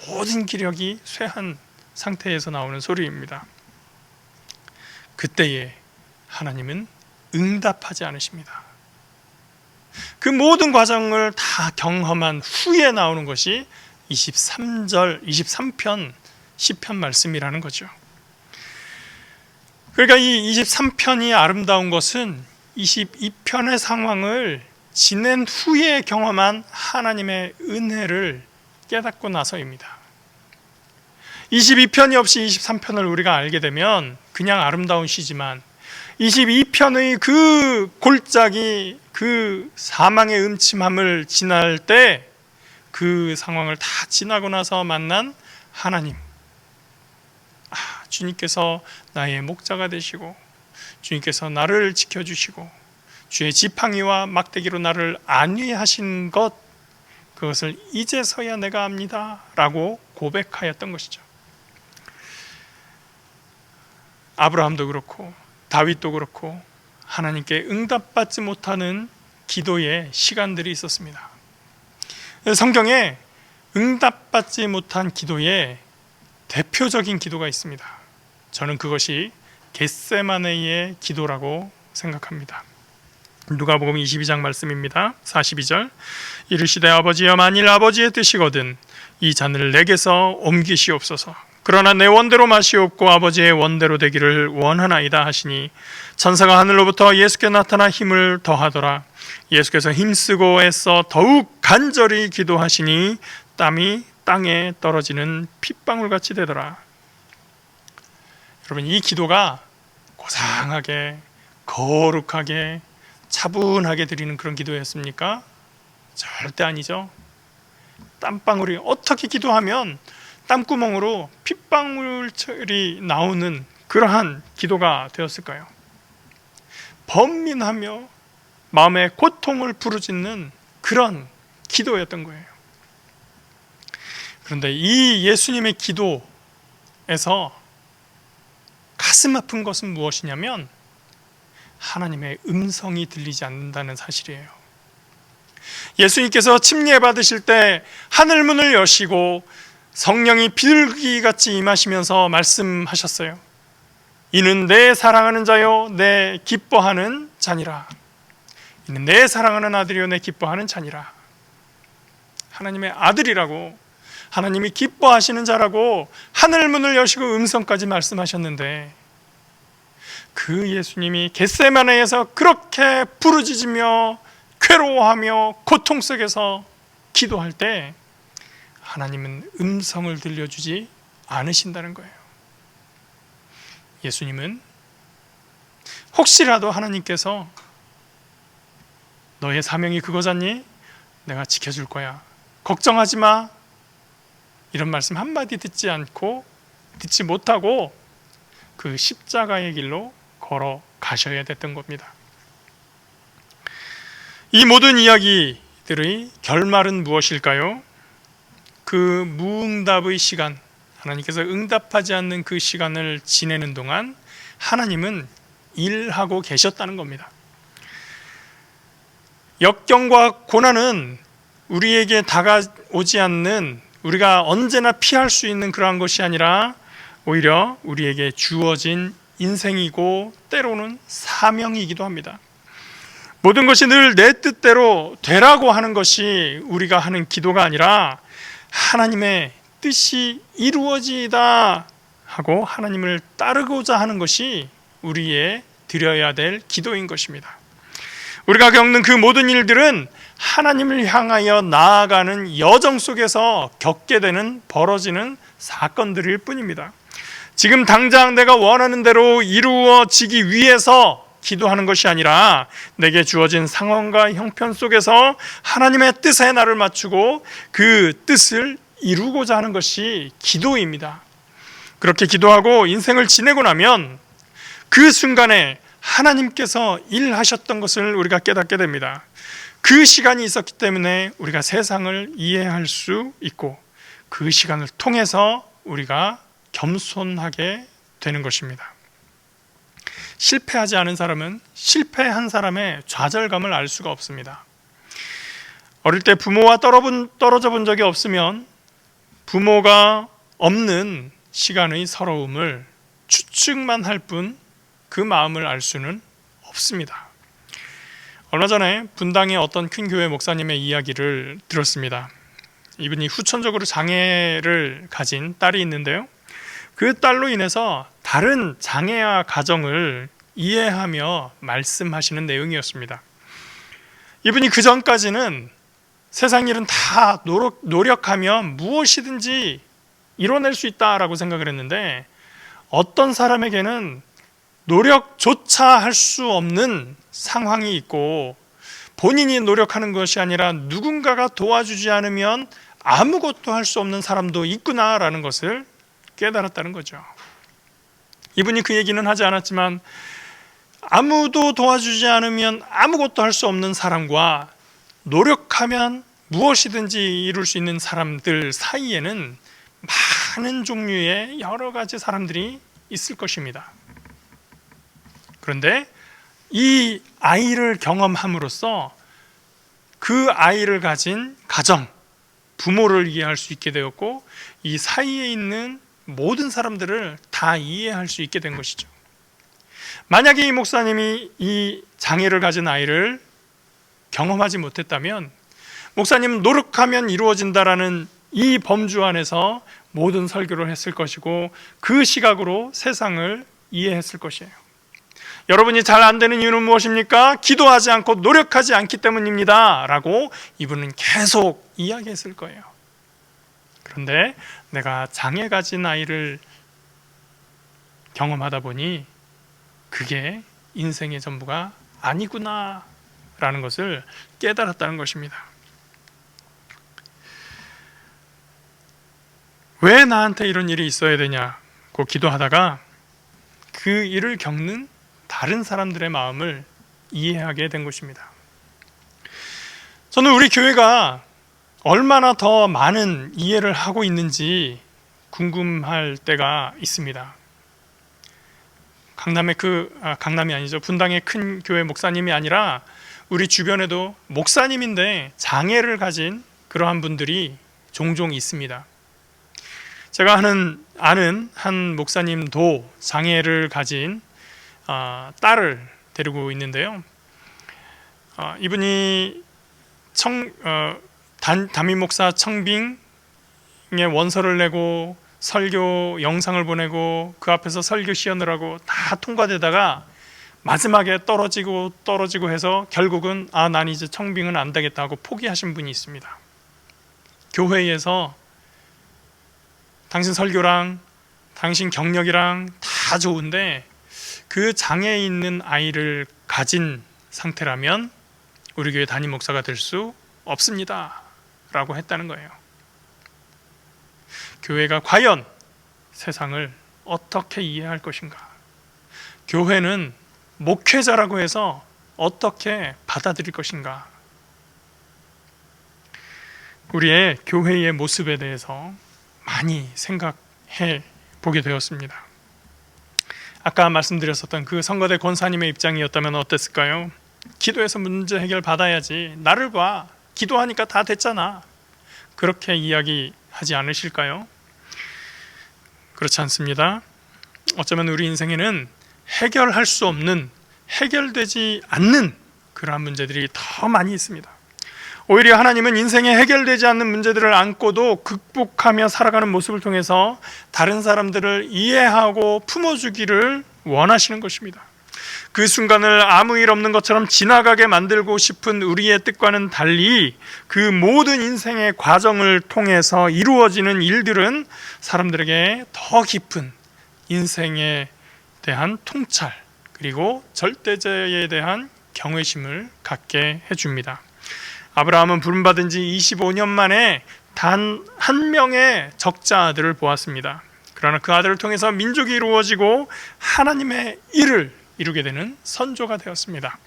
모든 기력이 쇠한 상태에서 나오는 소리입니다. 그때에 하나님은 응답하지 않으십니다. 그 모든 과정을 다 경험한 후에 나오는 것이 23편 시편 말씀이라는 거죠. 그러니까 이 23편이 아름다운 것은 22편의 상황을 지낸 후에 경험한 하나님의 은혜를 깨닫고 나서입니다. 22편이 없이 23편을 우리가 알게 되면 그냥 아름다운 시지만 22편의 그 골짜기, 그 사망의 음침함을 지날 때 그 상황을 다 지나고 나서 만난 하나님, 주님께서 나의 목자가 되시고 주님께서 나를 지켜주시고 주의 지팡이와 막대기로 나를 안위하신 것, 그것을 이제서야 내가 압니다 라고 고백하였던 것이죠. 아브라함도 그렇고 다윗도 그렇고 하나님께 응답받지 못하는 기도의 시간들이 있었습니다. 성경에 응답받지 못한 기도의 대표적인 기도가 있습니다. 저는 그것이 겟세마네의 기도라고 생각합니다. 누가복음 22장 말씀입니다. 42절, 이르시되 아버지여, 만일 아버지의 뜻이거든 이 잔을 내게서 옮기시옵소서. 그러나 내 원대로 마시옵고 아버지의 원대로 되기를 원하나이다 하시니 천사가 하늘로부터 예수께 나타나 힘을 더하더라. 예수께서 힘쓰고 애써 더욱 간절히 기도하시니 땀이 땅에 떨어지는 핏방울같이 되더라. 여러분, 이 기도가 고상하게 거룩하게 차분하게 드리는 그런 기도였습니까? 절대 아니죠. 땀방울이 어떻게 기도하면 땀구멍으로 핏방울이 나오는 그러한 기도가 되었을까요? 번민하며 마음의 고통을 부르짖는 그런 기도였던 거예요. 그런데 이 예수님의 기도에서 가슴 아픈 것은 무엇이냐면 하나님의 음성이 들리지 않는다는 사실이에요. 예수님께서 침례 받으실 때 하늘문을 여시고 성령이 비둘기같이 임하시면서 말씀하셨어요. 이는 내 사랑하는 자요 내 기뻐하는 자니라. 이는 내 사랑하는 아들이요 내 기뻐하는 자니라. 하나님의 아들이라고, 하나님이 기뻐하시는 자라고 하늘문을 여시고 음성까지 말씀하셨는데, 그 예수님이 겟세마네에서 그렇게 부르짖으며 괴로워하며 고통 속에서 기도할 때 하나님은 음성을 들려주지 않으신다는 거예요. 예수님은 혹시라도 하나님께서 너의 사명이 그거잖니? 내가 지켜줄 거야. 걱정하지 마. 이런 말씀 한마디 듣지 못하고 그 십자가의 길로 걸어가셔야 됐던 겁니다. 이 모든 이야기들의 결말은 무엇일까요? 그 무응답의 시간, 하나님께서 응답하지 않는 그 시간을 지내는 동안 하나님은 일하고 계셨다는 겁니다. 역경과 고난은 우리에게 다가오지 않는, 우리가 언제나 피할 수 있는 그러한 것이 아니라 오히려 우리에게 주어진 인생이고 때로는 사명이기도 합니다. 모든 것이 늘 내 뜻대로 되라고 하는 것이 우리가 하는 기도가 아니라 하나님의 뜻이 이루어지다 하고 하나님을 따르고자 하는 것이 우리의 드려야 될 기도인 것입니다. 우리가 겪는 그 모든 일들은 하나님을 향하여 나아가는 여정 속에서 겪게 되는, 벌어지는 사건들일 뿐입니다. 지금 당장 내가 원하는 대로 이루어지기 위해서 기도하는 것이 아니라 내게 주어진 상황과 형편 속에서 하나님의 뜻에 나를 맞추고 그 뜻을 이루고자 하는 것이 기도입니다. 그렇게 기도하고 인생을 지내고 나면 그 순간에 하나님께서 일하셨던 것을 우리가 깨닫게 됩니다. 그 시간이 있었기 때문에 우리가 세상을 이해할 수 있고 그 시간을 통해서 우리가 겸손하게 되는 것입니다. 실패하지 않은 사람은 실패한 사람의 좌절감을 알 수가 없습니다. 어릴 때 부모와 떨어져 본 적이 없으면 부모가 없는 시간의 서러움을 추측만 할 뿐 그 마음을 알 수는 없습니다. 얼마 전에 분당의 어떤 큰 교회 목사님의 이야기를 들었습니다. 이분이 후천적으로 장애를 가진 딸이 있는데요, 그 딸로 인해서 다른 장애아 가정을 이해하며 말씀하시는 내용이었습니다. 이분이 그 전까지는 세상 일은 다 노력하면 무엇이든지 이뤄낼 수 있다라고 생각을 했는데, 어떤 사람에게는 노력조차 할 수 없는 상황이 있고 본인이 노력하는 것이 아니라 누군가가 도와주지 않으면 아무것도 할 수 없는 사람도 있구나라는 것을 깨달았다는 거죠. 이분이 그 얘기는 하지 않았지만 아무도 도와주지 않으면 아무것도 할 수 없는 사람과 노력하면 무엇이든지 이룰 수 있는 사람들 사이에는 많은 종류의 여러 가지 사람들이 있을 것입니다. 그런데 이 아이를 경험함으로써 그 아이를 가진 가정, 부모를 이해할 수 있게 되었고, 이 사이에 있는 모든 사람들을 다 이해할 수 있게 된 것이죠. 만약에 이 목사님이 이 장애를 가진 아이를 경험하지 못했다면, 목사님은 노력하면 이루어진다라는 이 범주 안에서 모든 설교를 했을 것이고, 그 시각으로 세상을 이해했을 것이에요. 여러분이 잘 안 되는 이유는 무엇입니까? 기도하지 않고 노력하지 않기 때문입니다 라고 이분은 계속 이야기했을 거예요. 그런데 내가 장애 가진 아이를 경험하다 보니 그게 인생의 전부가 아니구나 라는 것을 깨달았다는 것입니다. 왜 나한테 이런 일이 있어야 되냐고 기도하다가 그 일을 겪는 다른 사람들의 마음을 이해하게 된 것입니다. 저는 우리 교회가 얼마나 더 많은 이해를 하고 있는지 궁금할 때가 있습니다. 강남이 아니죠. 분당의 큰 교회 목사님이 아니라 우리 주변에도 목사님인데 장애를 가진 그러한 분들이 종종 있습니다. 제가 아는 한 목사님도 장애를 가진 딸을 데리고 있는데요. 이분이 담임 목사 청빙에 원서를 내고 설교 영상을 보내고 그 앞에서 설교 시연을 다 통과되다가 마지막에 떨어지고 해서 결국은 난 이제 청빙은 안 되겠다고 포기하신 분이 있습니다. 교회에서 당신 설교랑 당신 경력이랑 다 좋은데 그 장애 있는 아이를 가진 상태라면 우리 교회 담임 목사가 될 수 없습니다 라고 했다는 거예요. 교회가 과연 세상을 어떻게 이해할 것인가? 교회는 목회자라고 해서 어떻게 받아들일 것인가? 우리의 교회의 모습에 대해서 많이 생각해 보게 되었습니다. 아까 말씀드렸었던 그 성가대 권사님의 입장이었다면 어땠을까요? 기도해서 문제 해결 받아야지, 나를 봐, 기도하니까 다 됐잖아, 그렇게 이야기하지 않으실까요? 그렇지 않습니다. 어쩌면 우리 인생에는 해결할 수 없는, 해결되지 않는 그러한 문제들이 더 많이 있습니다. 오히려 하나님은 인생에 해결되지 않는 문제들을 안고도 극복하며 살아가는 모습을 통해서 다른 사람들을 이해하고 품어주기를 원하시는 것입니다. 그 순간을 아무 일 없는 것처럼 지나가게 만들고 싶은 우리의 뜻과는 달리 그 모든 인생의 과정을 통해서 이루어지는 일들은 사람들에게 더 깊은 인생에 대한 통찰, 그리고 절대자에 대한 경외심을 갖게 해줍니다. 아브라함은 부름받은 지 25년 만에 단 한 명의 적자 아들을 보았습니다. 그러나 그 아들을 통해서 민족이 이루어지고 하나님의 일을 이루게 되는 선조가 되었습니다.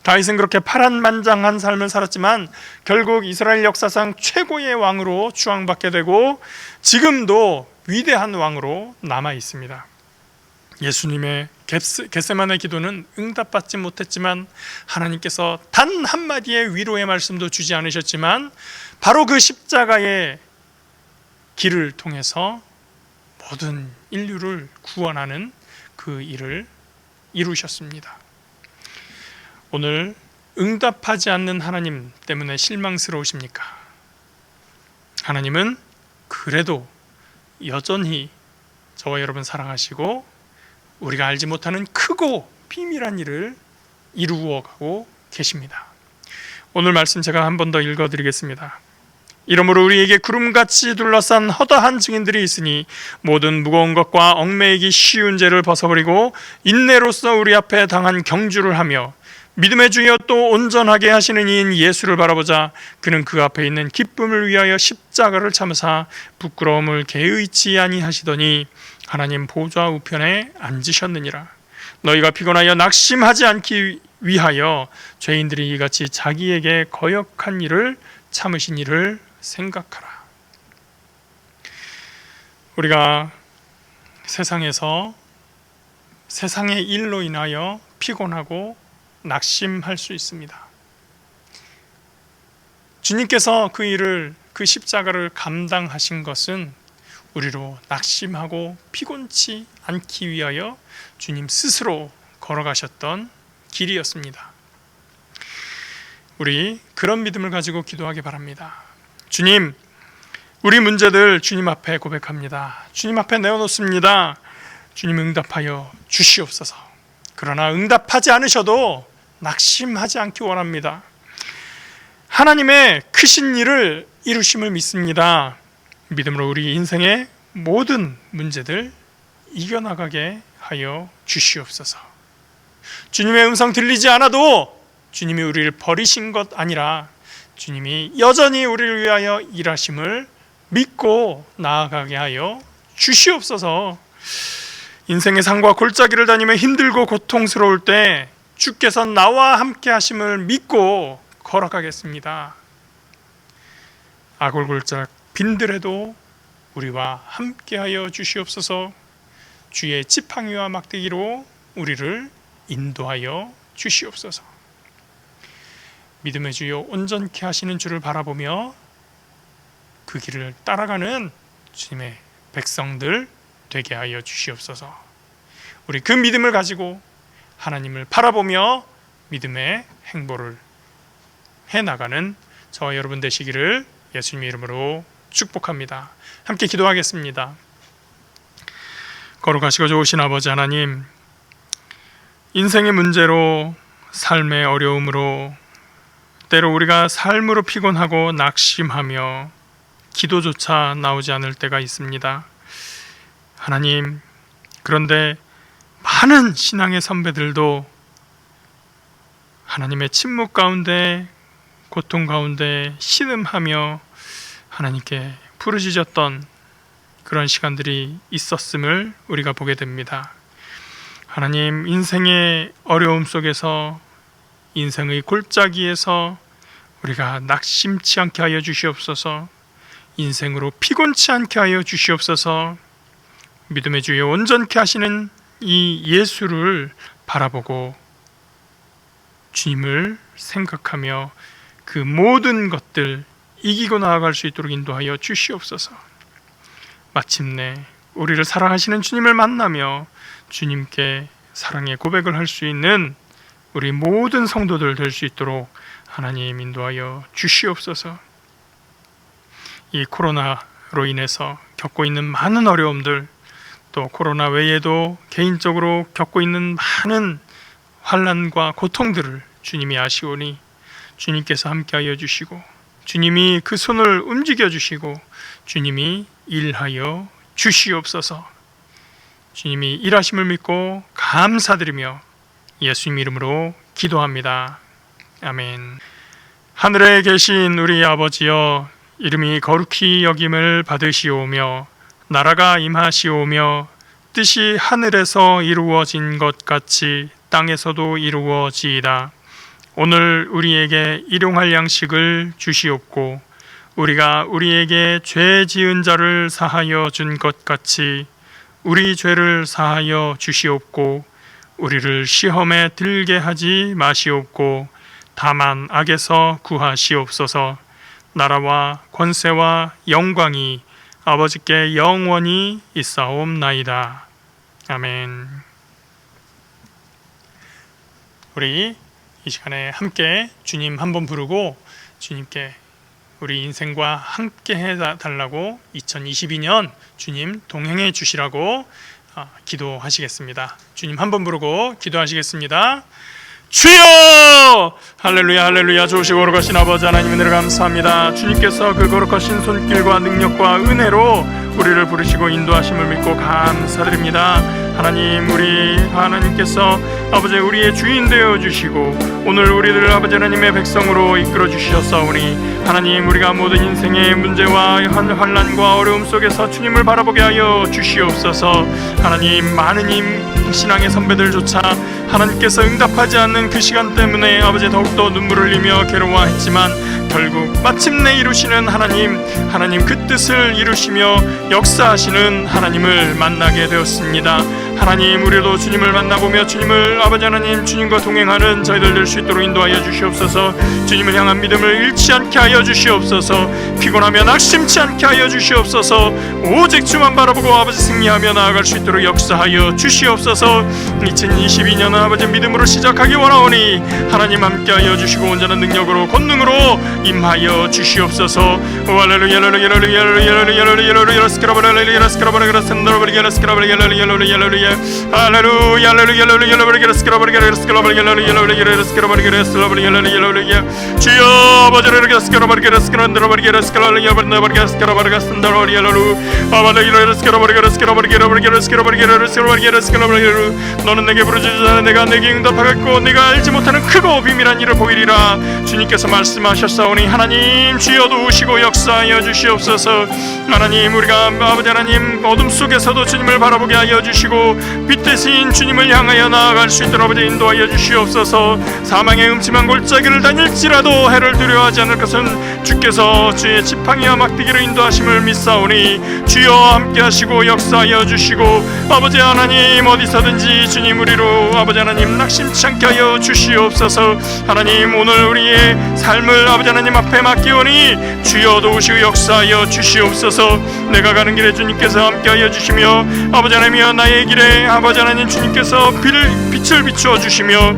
다윗은 그렇게 파란만장한 삶을 살았지만 결국 이스라엘 역사상 최고의 왕으로 추앙받게 되고 지금도 위대한 왕으로 남아 있습니다. 예수님의 겟세마네 기도는 응답받지 못했지만 하나님께서 단 한마디의 위로의 말씀도 주지 않으셨지만 바로 그 십자가의 길을 통해서 모든 인류를 구원하는 그 일을 이루셨습니다. 오늘 응답하지 않는 하나님 때문에 실망스러우십니까? 하나님은 그래도 여전히 저와 여러분 사랑하시고 우리가 알지 못하는 크고 비밀한 일을 이루어가고 계십니다. 오늘 말씀 제가 한 번 더 읽어드리겠습니다. 이러므로 우리에게 구름같이 둘러싼 허다한 증인들이 있으니 모든 무거운 것과 얽매이기 쉬운 죄를 벗어버리고 인내로서 우리 앞에 당한 경주를 하며 믿음의 주여 또 온전하게 하시는 이인 예수를 바라보자. 그는 그 앞에 있는 기쁨을 위하여 십자가를 참으사 부끄러움을 개의치 아니하시더니 하나님 보좌 우편에 앉으셨느니라. 너희가 피곤하여 낙심하지 않기 위하여 죄인들이 이같이 자기에게 거역한 일을 참으신 일을 생각하라. 우리가 세상에서 세상의 일로 인하여 피곤하고 낙심할 수 있습니다. 주님께서 그 십자가를 감당하신 것은 우리로 낙심하고 피곤치 않기 위하여 주님 스스로 걸어가셨던 길이었습니다. 우리 그런 믿음을 가지고 기도하기 바랍니다. 주님, 우리 문제들 주님 앞에 고백합니다. 주님 앞에 내어놓습니다. 주님 응답하여 주시옵소서. 그러나 응답하지 않으셔도 낙심하지 않기 원합니다. 하나님의 크신 일을 이루심을 믿습니다. 믿음으로 우리 인생의 모든 문제들 이겨나가게 하여 주시옵소서. 주님의 음성 들리지 않아도 주님이 우리를 버리신 것 아니라 주님이 여전히 우리를 위하여 일하심을 믿고 나아가게 하여 주시옵소서. 인생의 산과 골짜기를 다니며 힘들고 고통스러울 때 주께서 나와 함께 하심을 믿고 걸어가겠습니다. 아골골짝 빈들에도 우리와 함께하여 주시옵소서. 주의 지팡이와 막대기로 우리를 인도하여 주시옵소서. 믿음의 주여 온전케 하시는 주를 바라보며 그 길을 따라가는 주님의 백성들 되게 하여 주시옵소서. 우리 그 믿음을 가지고 하나님을 바라보며 믿음의 행보를 해나가는 저와 여러분 되시기를 예수님의 이름으로 축복합니다. 함께 기도하겠습니다. 거룩하시고 좋으신 아버지 하나님, 인생의 문제로 삶의 어려움으로 때로 우리가 삶으로 피곤하고 낙심하며 기도조차 나오지 않을 때가 있습니다. 하나님, 그런데 많은 신앙의 선배들도 하나님의 침묵 가운데 고통 가운데 신음하며 하나님께 부르짖었던 그런 시간들이 있었음을 우리가 보게 됩니다. 하나님, 인생의 어려움 속에서 인생의 골짜기에서 우리가 낙심치 않게 하여 주시옵소서. 인생으로 피곤치 않게 하여 주시옵소서. 믿음의 주여 온전케 하시는 이 예수를 바라보고 주님을 생각하며 그 모든 것들 이기고 나아갈 수 있도록 인도하여 주시옵소서. 마침내 우리를 사랑하시는 주님을 만나며 주님께 사랑의 고백을 할 수 있는 우리 모든 성도들 될 수 있도록 하나님 인도하여 주시옵소서. 이 코로나로 인해서 겪고 있는 많은 어려움들, 또 코로나 외에도 개인적으로 겪고 있는 많은 환난과 고통들을 주님이 아시오니 주님께서 함께하여 주시고 주님이 그 손을 움직여 주시고 주님이 일하여 주시옵소서. 주님이 일하심을 믿고 감사드리며 예수님 이름으로 기도합니다. 아멘. 하늘에 계신 우리 아버지여, 이름이 거룩히 여김을 받으시오며 나라가 임하시오며 뜻이 하늘에서 이루어진 것 같이 땅에서도 이루어지이다. 오늘 우리에게 일용할 양식을 주시옵고 우리가 우리에게 죄 지은 자를 사하여 준 것 같이 우리 죄를 사하여 주시옵고 우리를 시험에 들게 하지 마시옵고 다만 악에서 구하시옵소서. 나라와 권세와 영광이 아버지께 영원히 있사옵나이다. 아멘. 우리 이 시간에 함께 주님 한번 부르고 주님께 우리 인생과 함께 해달라고 2022년 주님 동행해 주시라고 기도하시겠습니다. 주님 한번 부르고 기도하시겠습니다. 주여! 할렐루야 할렐루야. 좋으시고 거룩하신 아버지 하나님, 은혜를 감사합니다. 주님께서 그 거룩하신 손길과 능력과 은혜로 우리를 부르시고 인도하심을 믿고 감사드립니다. 하나님, 우리 하나님께서 아버지 우리의 주인 되어 주시고 오늘 우리를 아버지 하나님의 백성으로 이끌어 주셨사오니 하나님, 우리가 모든 인생의 문제와 환난과 어려움 속에서 주님을 바라보게 하여 주시옵소서. 하나님, 많은 신앙의 선배들조차 하나님께서 응답하지 않는 그 시간 때문에 아버지 더욱더 눈물을 흘리며 괴로워했지만 결국 마침내 이루시는 하나님 그 뜻을 이루시며 역사하시는 하나님을 만나게 되었습니다. 하나님, 우리도 주님을 만나보며 주님을 아버지 하나님 주님과 동행하는 저희들 될 수 있도록 인도하여 주시옵소서. 주님을 향한 믿음을 잃지 않게 하여 주시옵소서. 피곤하며 낙심치 않게 하여 주시옵소서. 오직 주만 바라보고 아버지 승리하며 나아갈 수 있도록 역사하여 주시옵소서. 2022년은 아버지 믿음으로 시작하기 원하오니 하나님 함께하여 주시고 온전한 능력으로 권능으로 임하여 주시옵소서. 할렐루야 할렐루야 할렐루야 할렐루야 스크라바렐루야 스크라바렐루야 스크라바렐루야 스크라바렐루야 할렐루야 할렐루야 스크라바렐루야 스크라바렐루야 스크라바렐루야 스크라바렐루야 주여 아버지를 스크라바렐루야 스크라바렐루야 스크라바렐루야 스크라바렐루야 스크라바렐루야 너는 내게 부르짖으나 내가 내게 응답하겠고 네가 알지 못하는 크고 비밀한 일을 보이리라. 주님께서 말씀하셨사오니 하나님 주여 도우시고 역사하여 주시옵소서. 하나님, 우리가 아버지 하나님 어둠 속에서도 주님을 바라보게 하여 주시고 빛 대신 주님을 향하여 나아갈 수 있도록 아버지 인도하여 주시옵소서. 사망의 음침한 골짜기를 다닐지라도 해를 두려워하지 않을 것은 주께서 주의 지팡이와 막대기로 인도하심을 믿사오니 주여 함께하시고 역사하여 주시고 아버지 하나님 어디서든지 주님 우리로 아버지 하나님 낙심치 않게 하여 주시옵소서. 하나님, 오늘 우리의 삶을 아버지 하나님 앞에 맡기오니 주여 도우시고 역사하여 주시옵소서. 내가 가는 길에 주님께서 함께하여 주시며 아버지 하나님이여 나의 길에 아버지 하나님 주님께서 빛을 비추어 주시며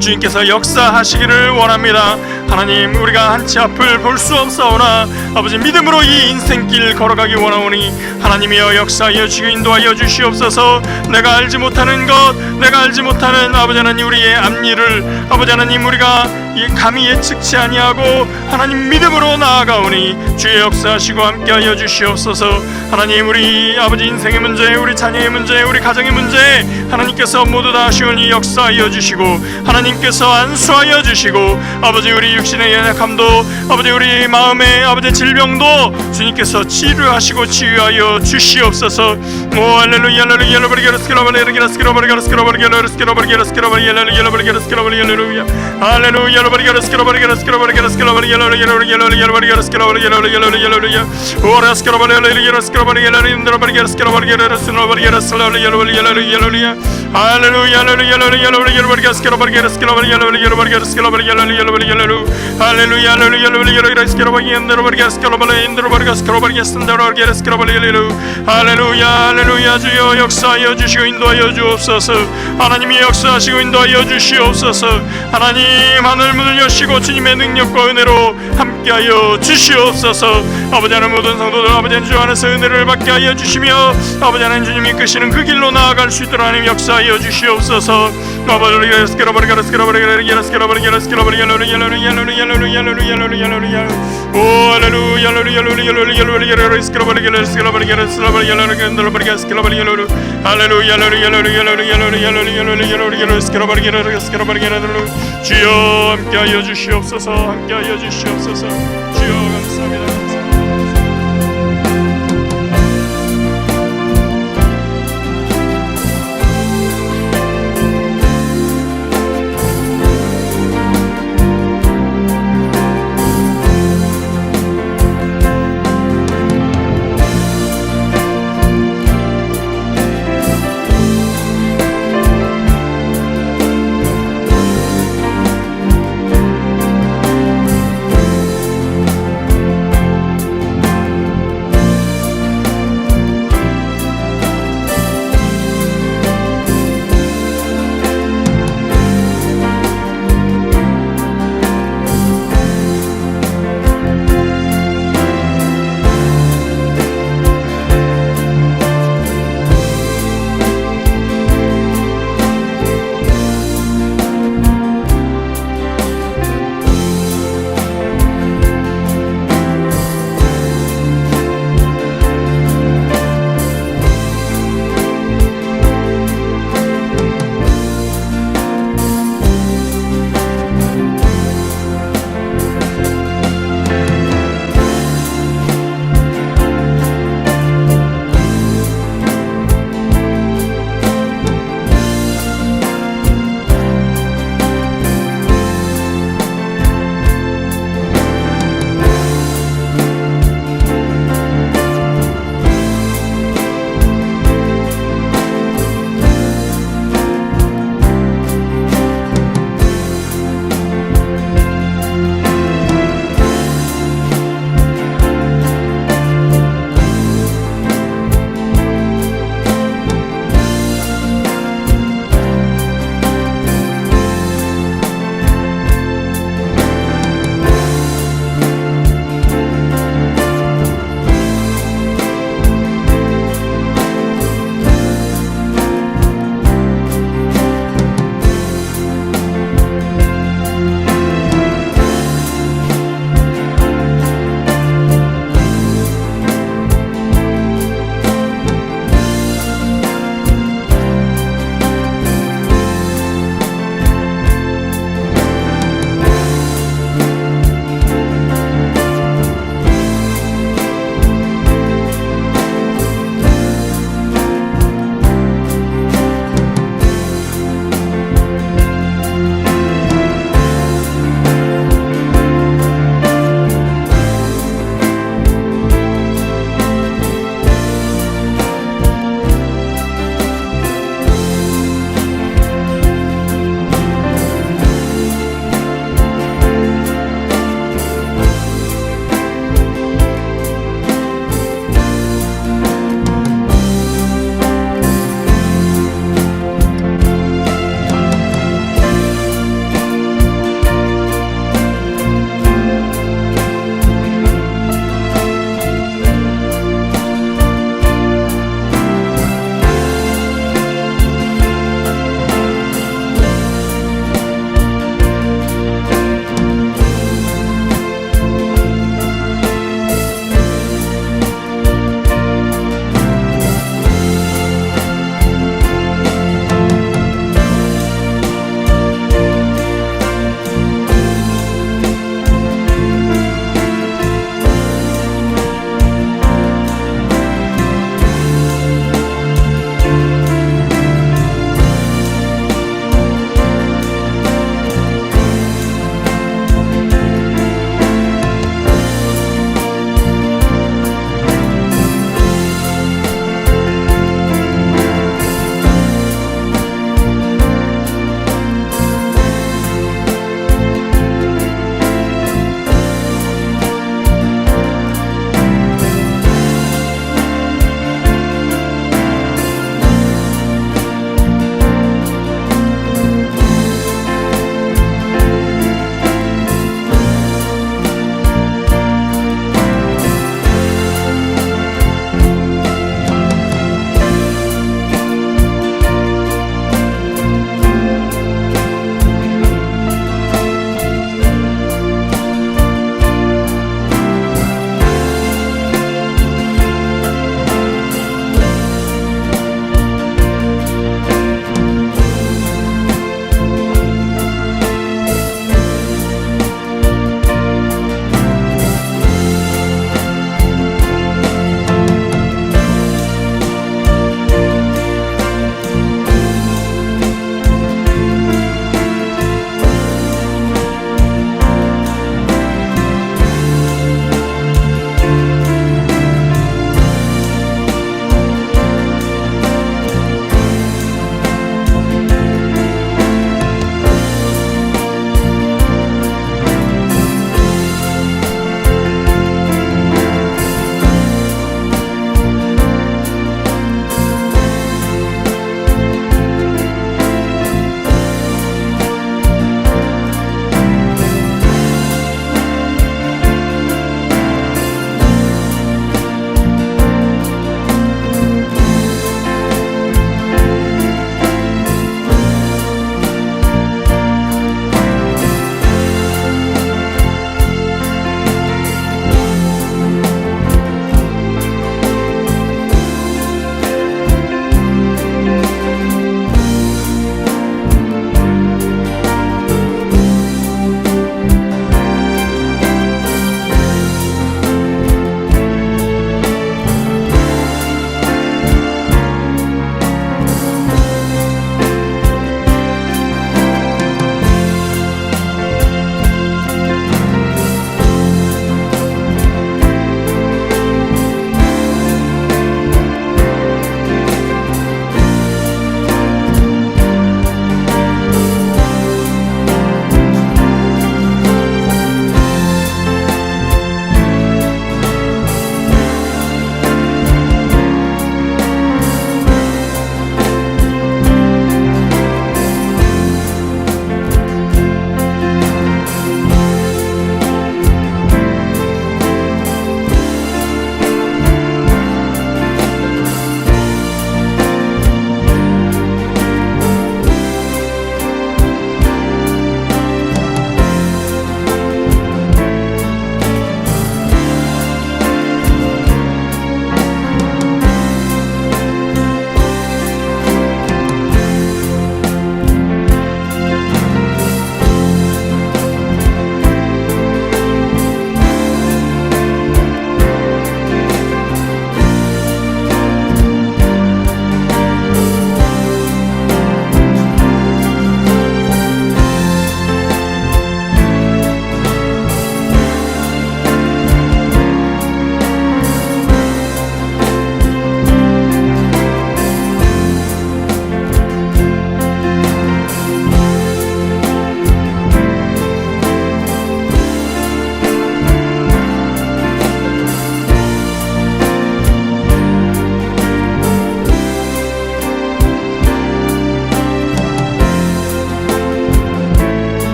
주님께서 역사하시기를 원합니다. 하나님, 우리가 한치 앞을 볼 수 없사오나 아버지 믿음으로 이 인생길 걸어가기 원하오니 하나님이여 역사하여 주시고 인도하여 주시옵소서. 내가 알지 못하는 것, 내가 알지 못하는 아버지 하나님 우리의 앞일을 아버지 하나님 우리가 감히 예측치 아니하고 하나님 믿음으로 나아가오니 주의 역사하시고 함께하여 주시옵소서. 하나님, 우리 아버지 인생의 문제, 우리 자녀의 문제, 우리 가정의 문제 하나님께서 모두 다 시원히 역사하여 주시고 하나님께서 안수하여 주시고 아버지 우리 육신의 연약함도 아버지 우리 마음의 아버지 질병도 주님께서 치료하시고 치유하여 주시옵소서. 오 할렐루야 할렐루야 할렐루야 스크라바레르기라 스크라바레르기라 스크라바레르기라 스크라바레르기라 스크라바레르기라 할렐루야 스크라바레르기라 할렐루야 할렐루야 스크라바레르기라 스크라바레르기라 스크라바레르기라 할렐루야 스크라바레르기라 할렐루야 오라 스크라바레르기라 스크라바레르기라 인드라바레르기라 스크라바레르기라 스노바레르기라 슬라르기라 할렐루야 할렐루야 할렐루야 할렐루야 스크라바레르기라 스크라바레르기라 할렐루야 스크라바레르기라 할렐루야 할렐루야 스크라바레르기라 인드라바레르기라 스크라바레르기라 인드라바레르기라 스크라바레르기라 스노바레르기라 스크라바레르기라 할렐루야 할렐루야 주여 역사하여 주시고 인도하여 주옵소서. 하나님이 역사하시고 인도하여 주시옵소서. 하나님, 하늘 문을 여시고 주님의 능력과 은혜로 함께하여 주시옵소서. 아버지 하나님, 모든 성도들 아버지 하나님 주 안에서 은혜를 받게 하여 주시며 아버지 하나님 주님이 이끄시는 그 길로 나아갈 수 있도록 하나님 역사하여 주시옵소서. 아버지 스크라바레르기라 스크라바레르기라 스크라바레르기라 스크라바레르기라 할렐루야 오 할렐루야 할렐루야 할렐루야 스크라바레르기라 스크라바레르기라 스크라바레르기라 스크라바레르기라 할렐루야 할렐루야 할렐루야 할렐루야 스크라바레르기라 스크라바레르기라 주여 함께하여 주시옵소서. 함께하여 주시옵소서. 주여